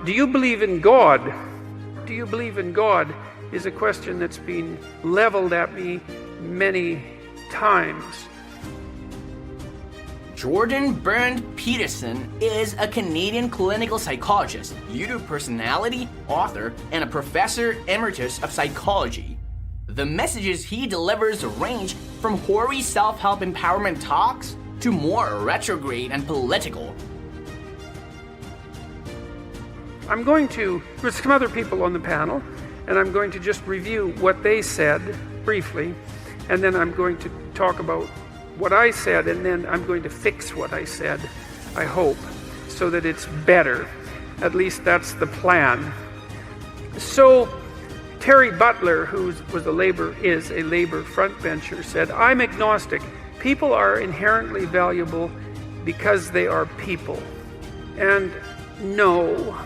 Do you believe in God? Do you believe in God is a question that's been leveled at me many times. Jordan Bernd Peterson is a Canadian clinical psychologist, YouTube personality, author, and a professor emeritus of psychology. The messages he delivers range from hoary self-help empowerment talks to more retrograde and political. I'm going to, with some other people on the panel, and I'm going to just review what they said briefly, and then I'm going to talk about what I said, and then I'm going to fix what I said, I hope, so that it's better. At least that's the plan. So Terry Butler, who is a Labour frontbencher, said, I'm agnostic. People are inherently valuable because they are people. And no,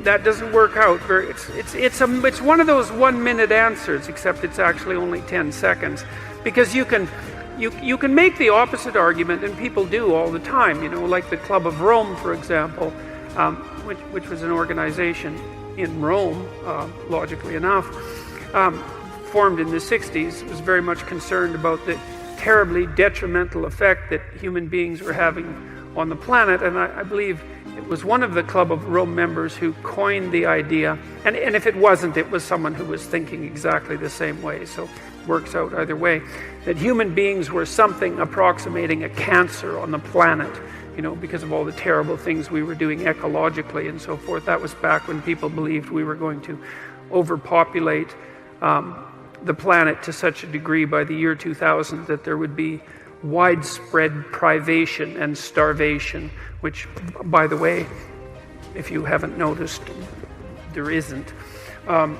that doesn't work out very. It's one of those 1 minute answers, except it's actually only 10 seconds, because you can make the opposite argument, and people do all the time. You know, like the Club of Rome, for example, which was an organization in Rome, logically enough, formed in the 60s, was very much concerned about the terribly detrimental effect that human beings were having on the planet, and I believe it was one of the Club of Rome members who coined the idea, and if it wasn't, it was someone who was thinking exactly the same way, so it works out either way, that human beings were something approximating a cancer on the planet, you know, because of all the terrible things we were doing ecologically and so forth. That was back when people believed we were going to overpopulate the planet to such a degree by the year 2000 that there would be widespread privation and starvation, which, by the way, if you haven't noticed, there isn't. And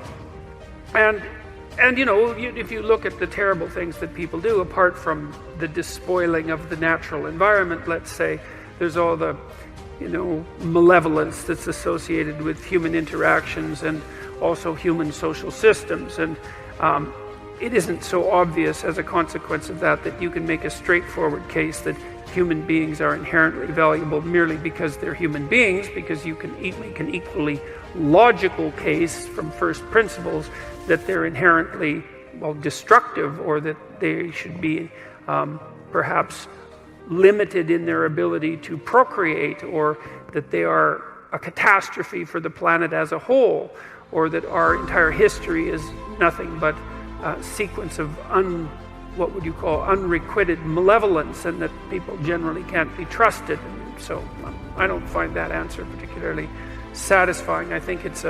you know, if you look at the terrible things that people do, apart from the despoiling of the natural environment, let's say, there's all the, you know, malevolence that's associated with human interactions and also human social systems. And it isn't so obvious as a consequence of that you can make a straightforward case that human beings are inherently valuable merely because they're human beings, because you can make an equally logical case from first principles that they're inherently, well, destructive, or that they should be perhaps limited in their ability to procreate, or that they are a catastrophe for the planet as a whole, or that our entire history is nothing but a sequence of what would you call unrequited malevolence, and that people generally can't be trusted. And so I don't find that answer particularly satisfying. I think it's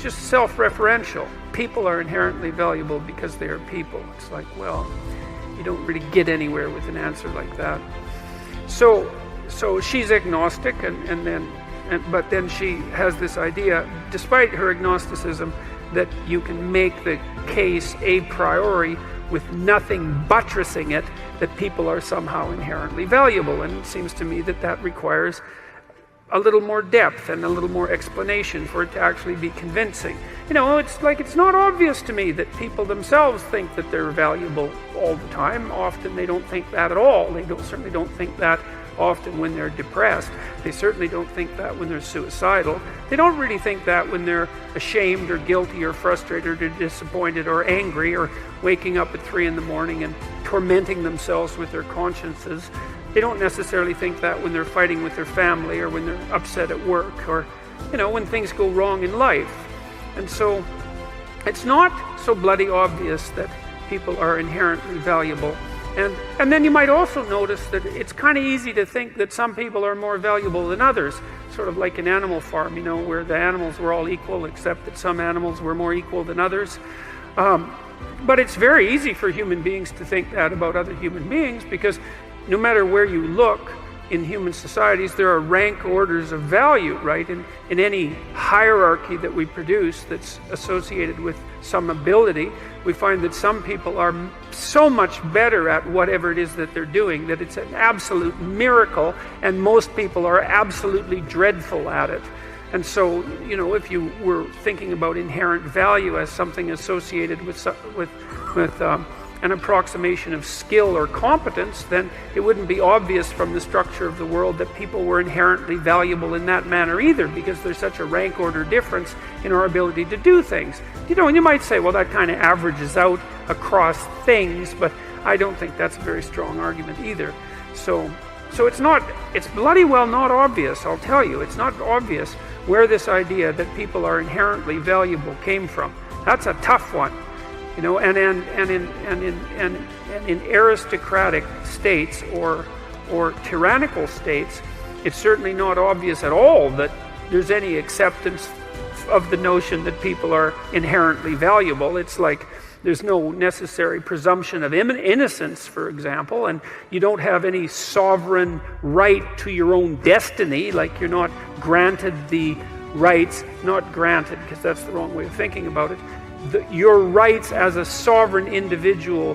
just self-referential. People are inherently valuable because they are people. It's like, well, you don't really get anywhere with an answer like that. So she's agnostic, but then she has this idea, despite her agnosticism, that you can make the case a priori with nothing buttressing it, that people are somehow inherently valuable. And it seems to me that requires a little more depth and a little more explanation for it to actually be convincing. You know, it's like, it's not obvious to me that people themselves think that they're valuable all the time. Often they don't think that at all. They certainly don't think that often when they're depressed. They certainly don't think that when they're suicidal. They don't really think that when they're ashamed or guilty or frustrated or disappointed or angry, or waking up at 3 a.m. and tormenting themselves with their consciences. They don't necessarily think that when they're fighting with their family, or when they're upset at work, or, you know, when things go wrong in life. And so it's not so bloody obvious that people are inherently valuable. And then you might also notice that it's kind of easy to think that some people are more valuable than others, sort of like an animal farm, you know, where the animals were all equal, except that some animals were more equal than others. But it's very easy for human beings to think that about other human beings, because no matter where you look in human societies, there are rank orders of value, right? In any hierarchy that we produce that's associated with some ability, we find that some people are so much better at whatever it is that they're doing that it's an absolute miracle, and most people are absolutely dreadful at it. And so, you know, if you were thinking about inherent value as something associated with an approximation of skill or competence, then it wouldn't be obvious from the structure of the world that people were inherently valuable in that manner either, because there's such a rank order difference in our ability to do things. And you might say, well, that kind of averages out across things, but I don't think that's a very strong argument either. So it's bloody well not obvious, I'll tell you. It's not obvious where this idea that people are inherently valuable came from. That's a tough one, and in aristocratic states or tyrannical states, it's certainly not obvious at all that there's any acceptance of the notion that people are inherently valuable. It's like there's no necessary presumption of innocence, for example, and you don't have any sovereign right to your own destiny, like you're not granted the rights, not granted because that's the wrong way of thinking about it, your rights as a sovereign individual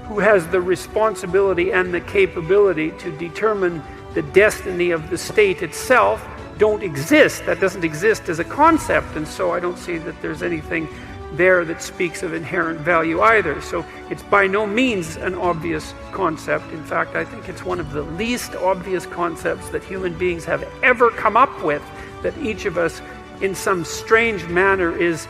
who has the responsibility and the capability to determine the destiny of the state itself don't exist. That doesn't exist as a concept, and so I don't see that there's anything there that speaks of inherent value either. So it's by no means an obvious concept. In fact, I think it's one of the least obvious concepts that human beings have ever come up with, that each of us in some strange manner is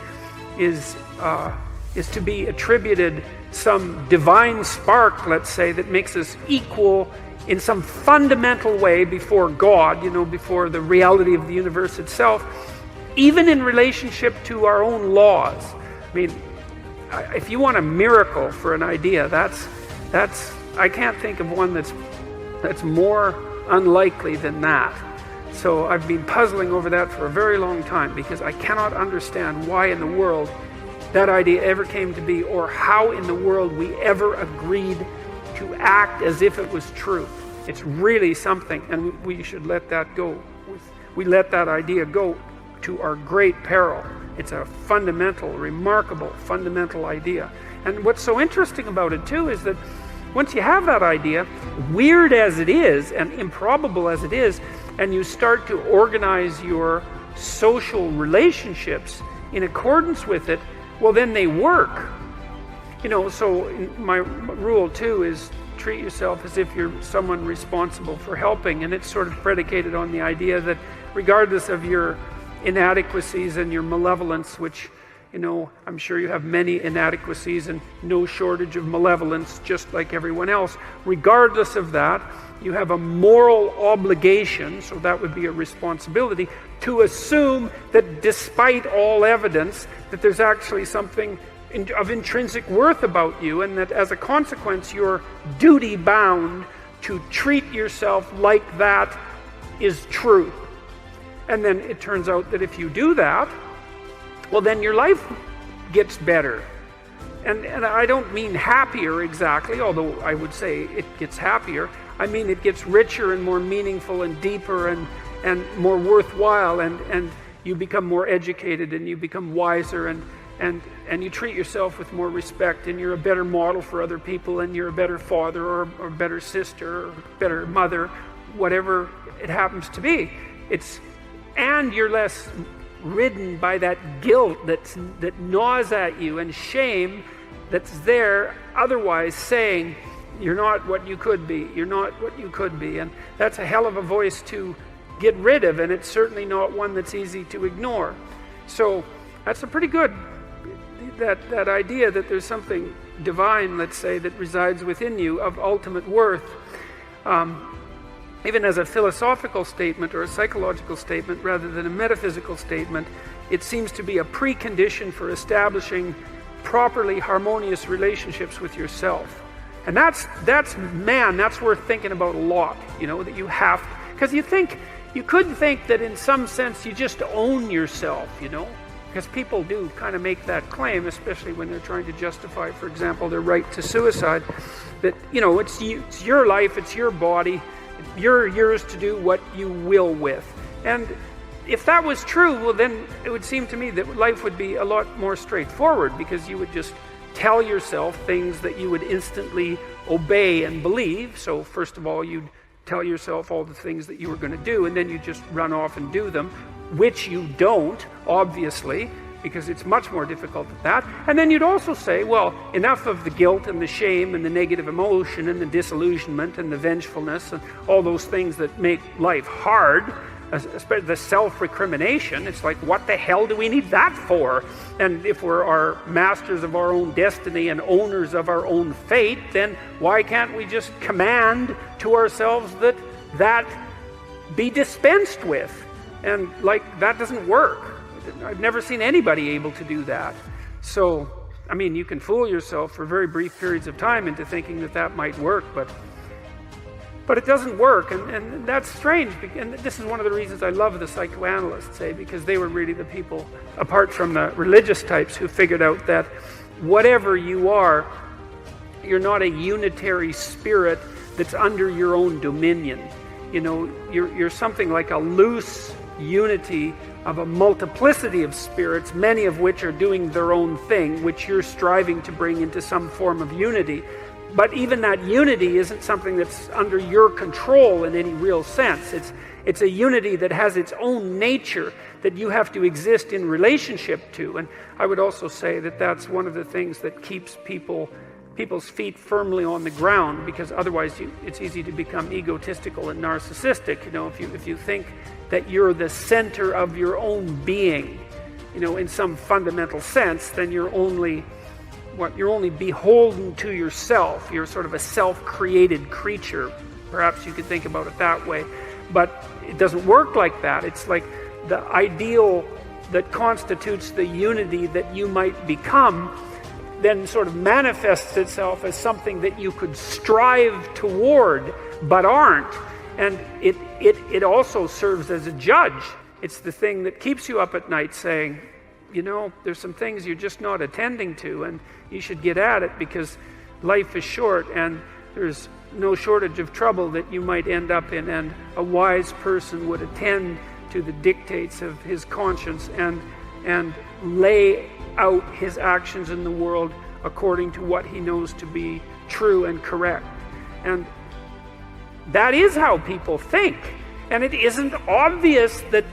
to be attributed some divine spark, let's say, that makes us equal in some fundamental way before God, before the reality of the universe itself, even in relationship to our own laws. I mean, if you want a miracle for an idea, that's I can't think of one that's more unlikely than that. So I've been puzzling over that for a very long time, because I cannot understand why in the world that idea ever came to be, or how in the world we ever agreed to act as if it was true. It's really something, and we should let that go. We let that idea go to our great peril. It's a fundamental, remarkable, fundamental idea. And what's so interesting about it too is that once you have that idea, weird as it is and improbable as it is, and you start to organize your social relationships in accordance with it, well, then they work. So my rule too is treat yourself as if you're someone responsible for helping, and it's sort of predicated on the idea that regardless of your inadequacies and your malevolence, which, I'm sure you have many inadequacies and no shortage of malevolence, just like everyone else. Regardless of that, you have a moral obligation, so that would be a responsibility, to assume that despite all evidence, that there's actually something of intrinsic worth about you, and that as a consequence, you're duty-bound to treat yourself like that is true. And then it turns out that if you do that, well, then your life gets better. And I don't mean happier exactly, although I would say it gets happier. I mean it gets richer and more meaningful and deeper and more worthwhile, and you become more educated and you become wiser, and you treat yourself with more respect, and you're a better model for other people, and you're a better father or a better sister or better mother, whatever it happens to be. And you're less ridden by that guilt that gnaws at you, and shame that's there otherwise saying you're not what you could be, you're not what you could be. And that's a hell of a voice to get rid of, and it's certainly not one that's easy to ignore. So that's a pretty good, that idea that there's something divine, let's say, that resides within you of ultimate worth. Even as a philosophical statement or a psychological statement rather than a metaphysical statement, it seems to be a precondition for establishing properly harmonious relationships with yourself. And that's worth thinking about a lot, that you have, because you could think that in some sense you just own yourself, because people do kind of make that claim, especially when they're trying to justify, for example, their right to suicide, that, it's your life, it's your body, you're yours to do what you will with. And if that was true, well, then it would seem to me that life would be a lot more straightforward, because you would just tell yourself things that you would instantly obey and believe. So first of all, you'd tell yourself all the things that you were going to do, and then you just run off and do them, which you don't, obviously, because it's much more difficult than that. And then you'd also say, well, enough of the guilt and the shame and the negative emotion and the disillusionment and the vengefulness and all those things that make life hard, especially the self-recrimination. It's like, what the hell do we need that for? And if we're our masters of our own destiny and owners of our own fate, then why can't we just command to ourselves that that be dispensed with? And like, that doesn't work. I've never seen anybody able to do that. So, I mean, you can fool yourself for very brief periods of time into thinking that that might work, but it doesn't work, and that's strange. And this is one of the reasons I love the psychoanalysts, because they were really the people, apart from the religious types, who figured out that whatever you are, you're not a unitary spirit that's under your own dominion. You know, you're something like a loose unity of a multiplicity of spirits, many of which are doing their own thing, which you're striving to bring into some form of unity. But even that unity isn't something that's under your control in any real sense. It's a unity that has its own nature that you have to exist in relationship to. And I would also say that that's one of the things that keeps people's feet firmly on the ground, because otherwise it's easy to become egotistical and narcissistic. You know, if you think that you're the center of your own being, you know, in some fundamental sense, then you're only beholden to yourself. You're sort of a self-created creature. Perhaps you could think about it that way. But it doesn't work like that. It's like the ideal that constitutes the unity that you might become then sort of manifests itself as something that you could strive toward but aren't. And it also serves as a judge. It's the thing that keeps you up at night saying, you know, there's some things you're just not attending to, and you should get at it, because life is short and there's no shortage of trouble that you might end up in, and a wise person would attend to the dictates of his conscience and lay out his actions in the world according to what he knows to be true and correct. And that is how people think. And it isn't obvious that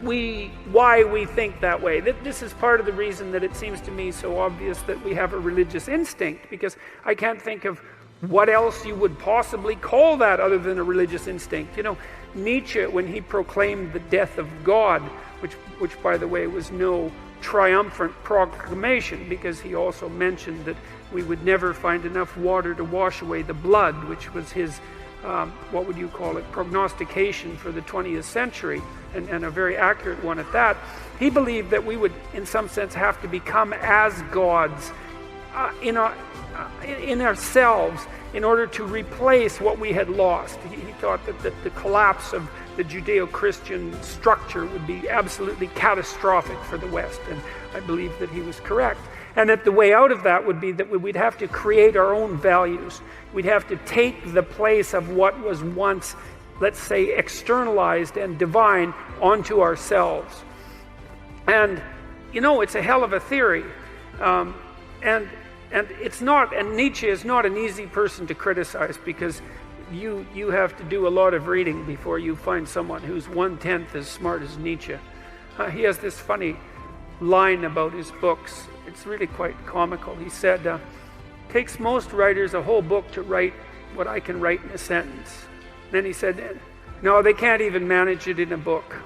why we think that way. This is part of the reason that it seems to me so obvious that we have a religious instinct, because I can't think of what else you would possibly call that other than a religious instinct. You know, Nietzsche, when he proclaimed the death of God, which by the way was no triumphant proclamation, because he also mentioned that we would never find enough water to wash away the blood, which was his what would you call it, prognostication for the 20th century, and a very accurate one at that. He believed that we would, in some sense, have to become as gods in ourselves in order to replace what we had lost. He thought that the collapse of the Judeo-Christian structure would be absolutely catastrophic for the West, and I believe that he was correct. And that the way out of that would be that we'd have to create our own values. We'd have to take the place of what was once, let's say, externalized and divine onto ourselves. And, you know, it's a hell of a theory. And it's not, and Nietzsche is not an easy person to criticize, because you have to do a lot of reading before you find someone who's 1/10 as smart as Nietzsche. He has this funny line about his books. It's really quite comical. He said, takes most writers a whole book to write what I can write in a sentence. Then he said, no, they can't even manage it in a book.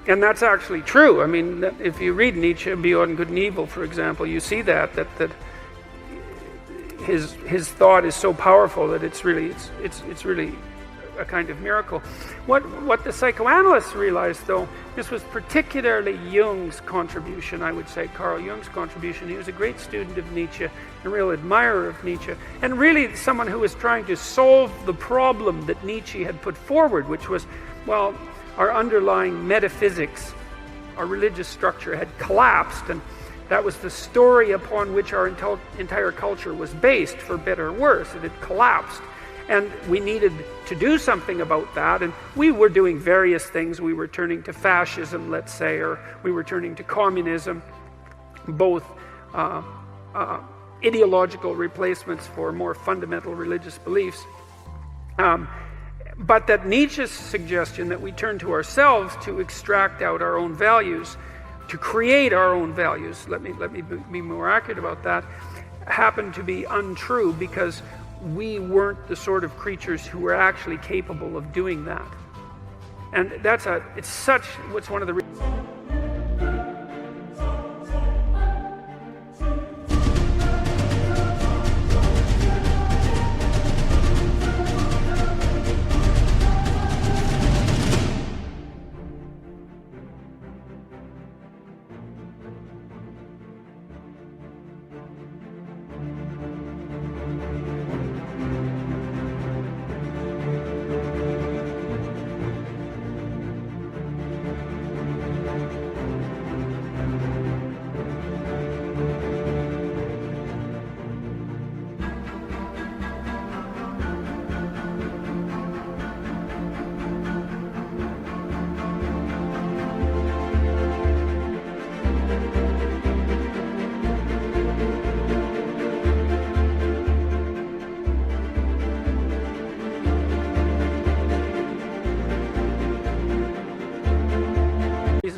And that's actually true. I mean, if you read Nietzsche, Beyond Good and Evil, for example, you see that his thought is so powerful that it's really a kind of miracle. What the psychoanalysts realized, though, this was particularly Jung's contribution, I would say, Carl Jung's contribution. He was a great student of Nietzsche, a real admirer of Nietzsche, and really someone who was trying to solve the problem that Nietzsche had put forward, which was, well, our underlying metaphysics, our religious structure had collapsed, and that was the story upon which our entire culture was based, for better or worse. It had collapsed. And we needed to do something about that, and we were doing various things. We were turning to fascism, let's say, or we were turning to communism, both ideological replacements for more fundamental religious beliefs. But that Nietzsche's suggestion that we turn to ourselves to extract out our own values to create our own values, let me be more accurate about that, happen to be untrue because we weren't the sort of creatures who were actually capable of doing that. And it's one of the reasons.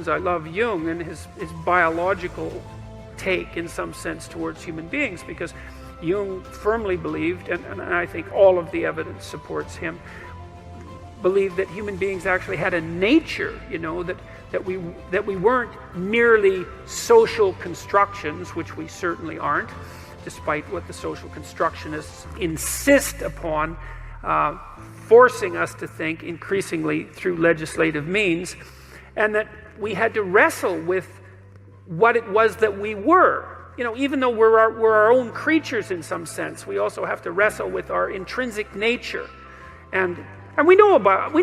I love Jung and his biological take in some sense towards human beings, because Jung firmly believed, and I think all of the evidence supports him, believed that human beings actually had a nature, that we weren't merely social constructions, which we certainly aren't, despite what the social constructionists insist upon forcing us to think increasingly through legislative means, and that we had to wrestle with what it was that we were. Even though we're our own creatures in some sense, we also have to wrestle with our intrinsic nature. And we know about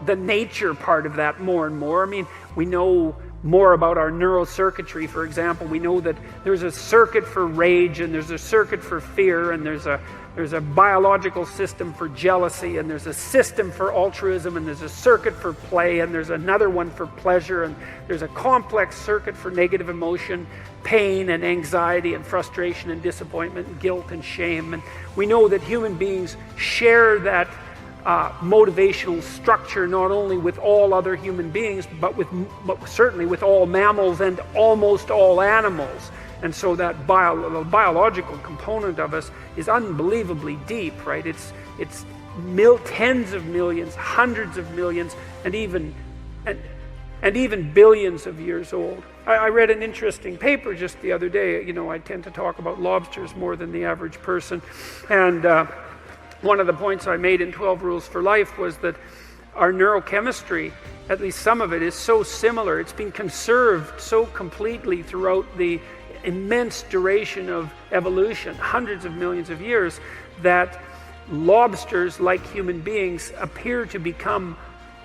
the nature part of that more and more. I mean, we know more about our neurocircuitry, for example. We know that there's a circuit for rage, and there's a circuit for fear, and there's a biological system for jealousy, and there's a system for altruism, and there's a circuit for play, and there's another one for pleasure, and there's a complex circuit for negative emotion, pain and anxiety and frustration and disappointment and guilt and shame. And we know that human beings share that motivational structure not only with all other human beings, but certainly with all mammals and almost all animals. And so that biological component of us is unbelievably deep, right? It's tens of millions, hundreds of millions, and even billions of years old. I read an interesting paper just the other day. I tend to talk about lobsters more than the average person, and one of the points I made in 12 Rules for Life was that our neurochemistry, at least some of it, is so similar. It's been conserved so completely throughout the immense duration of evolution, hundreds of millions of years, that lobsters, like human beings, appear to become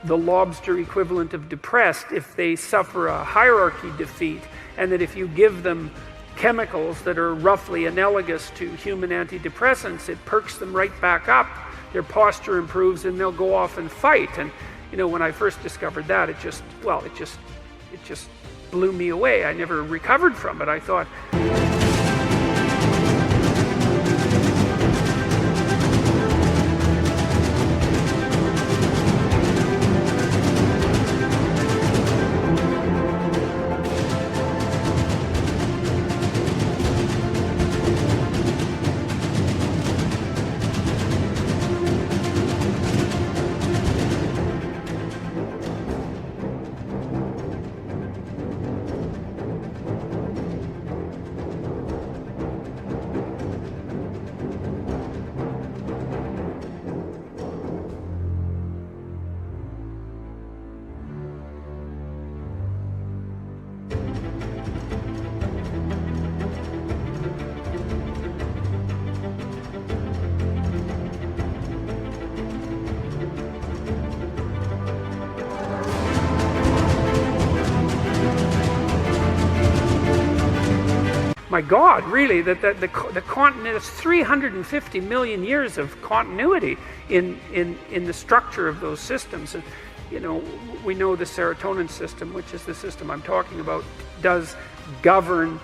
the lobster equivalent of depressed if they suffer a hierarchy defeat, and that if you give them chemicals that are roughly analogous to human antidepressants, it perks them right back up, their posture improves, and they'll go off and fight. And when I first discovered that, it just blew me away. I never recovered from it. I thought, my God, really, that the continent is 350 million years of continuity in the structure of those systems. And, we know the serotonin system, which is the system I'm talking about, does govern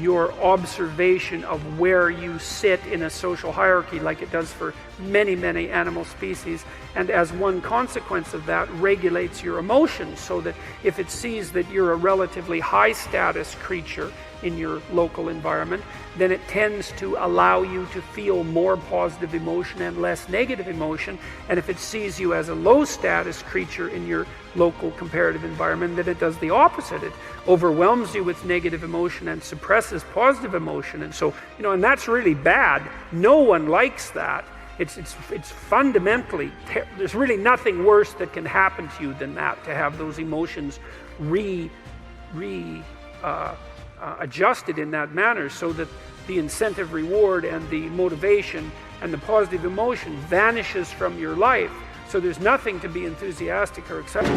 your observation of where you sit in a social hierarchy, like it does for many, many animal species, and as one consequence of that, regulates your emotions, so that if it sees that you're a relatively high status creature in your local environment, then it tends to allow you to feel more positive emotion and less negative emotion. And if it sees you as a low status creature in your local comparative environment, then it does the opposite. It overwhelms you with negative emotion and suppresses positive emotion. And so, and that's really bad. No one likes that. It's fundamentally, there's really nothing worse that can happen to you than that, to have those emotions adjusted in that manner, so that the incentive reward and the motivation and the positive emotion vanishes from your life. So there's nothing to be enthusiastic or excited.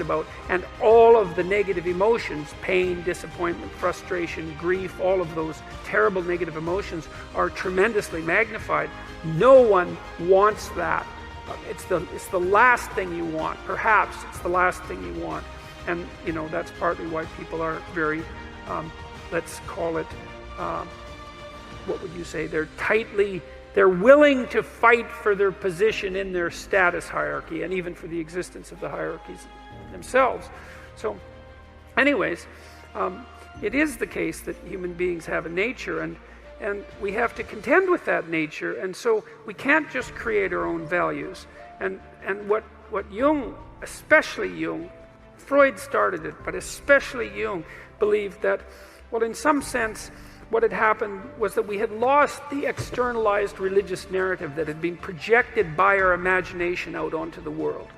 About, and all of the negative emotions, pain, disappointment, frustration, grief, all of those terrible negative emotions are tremendously magnified. No one wants that. It's the last thing you want. Perhaps it's the last thing you want. And that's partly why people are very let's call it what would you say, they're willing to fight for their position in their status hierarchy, and even for the existence of the hierarchies themselves. So anyways, it is the case that human beings have a nature, and we have to contend with that nature, and so we can't just create our own values. And what Jung, especially Jung, Freud started it, but especially Jung, believed that, well, in some sense, what had happened was that we had lost the externalized religious narrative that had been projected by our imagination out onto the world.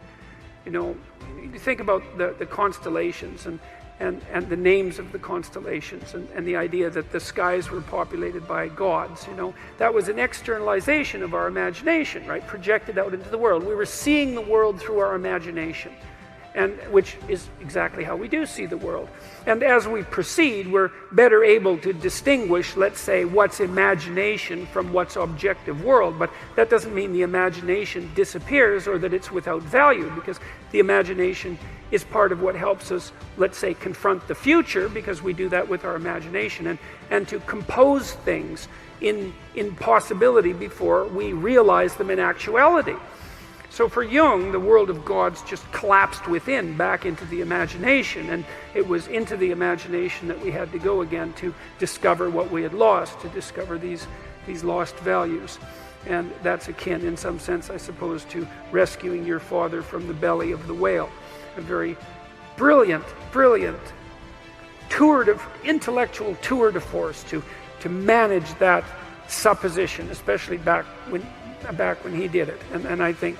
You think about the constellations and the names of the constellations, and the idea that the skies were populated by gods. That was an externalization of our imagination, right? Projected out into the world. We were seeing the world through our imagination, and which is exactly how we do see the world. And as we proceed, we're better able to distinguish, let's say, what's imagination from what's objective world. But that doesn't mean the imagination disappears or that it's without value, because the imagination is part of what helps us, let's say, confront the future, because we do that with our imagination, and to compose things in possibility before we realize them in actuality. So for Jung, the world of gods just collapsed within, back into the imagination, and it was into the imagination that we had to go again to discover what we had lost, to discover these lost values. And that's akin, in some sense, I suppose, to rescuing your father from the belly of the whale. A very brilliant intellectual tour de force to manage that supposition, especially back when he did it. And I think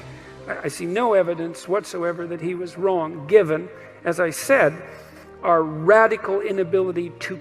I see no evidence whatsoever that he was wrong, given, as I said, our radical inability to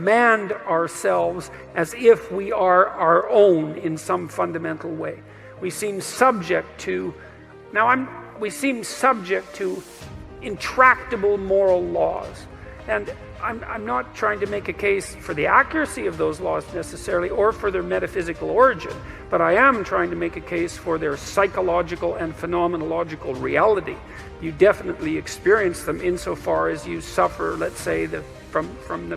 command ourselves as if we are our own in some fundamental way. We seem subject to, we seem subject to intractable moral laws. And I'm not trying to make a case for the accuracy of those laws necessarily, or for their metaphysical origin, but I am trying to make a case for their psychological and phenomenological reality. You definitely experience them insofar as you suffer, let's say, from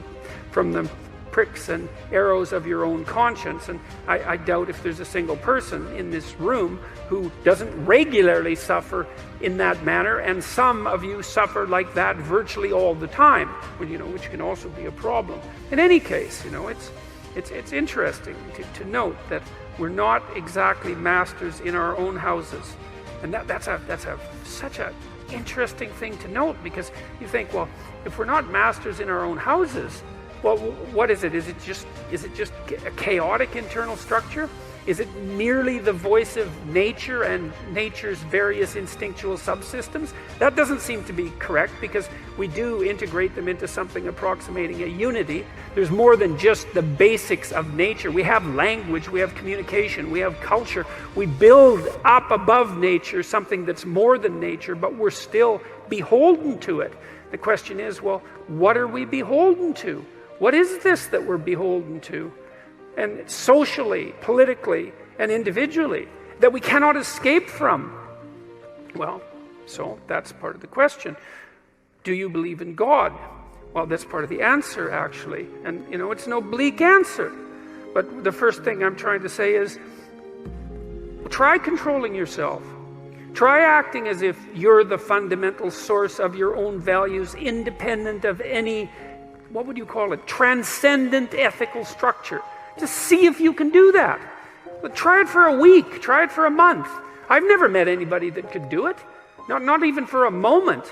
the pricks and arrows of your own conscience. And I doubt if there's a single person in this room who doesn't regularly suffer in that manner, and some of you suffer like that virtually all the time, which can also be a problem. In any case, it's interesting to note that we're not exactly masters in our own houses, and that's such a interesting thing to note, because you think, well, if we're not masters in our own houses, well, what is it? Is it just a chaotic internal structure? Is it merely the voice of nature and nature's various instinctual subsystems? That doesn't seem to be correct, because we do integrate them into something approximating a unity. There's more than just the basics of nature. We have language, we have communication, we have culture. We build up above nature something that's more than nature, but we're still beholden to it. The question is, well, what are we beholden to? What is this that we're beholden to? And socially, politically, and individually, that we cannot escape from? Well, so that's part of the question. Do you believe in God? Well, that's part of the answer, actually. And, it's no bleak answer. But the first thing I'm trying to say is, try controlling yourself. Try acting as if you're the fundamental source of your own values, independent of any, what would you call it, transcendent ethical structure. Just see if you can do that. But try it for a week. Try it for a month. I've never met anybody that could do it. Not even for a moment.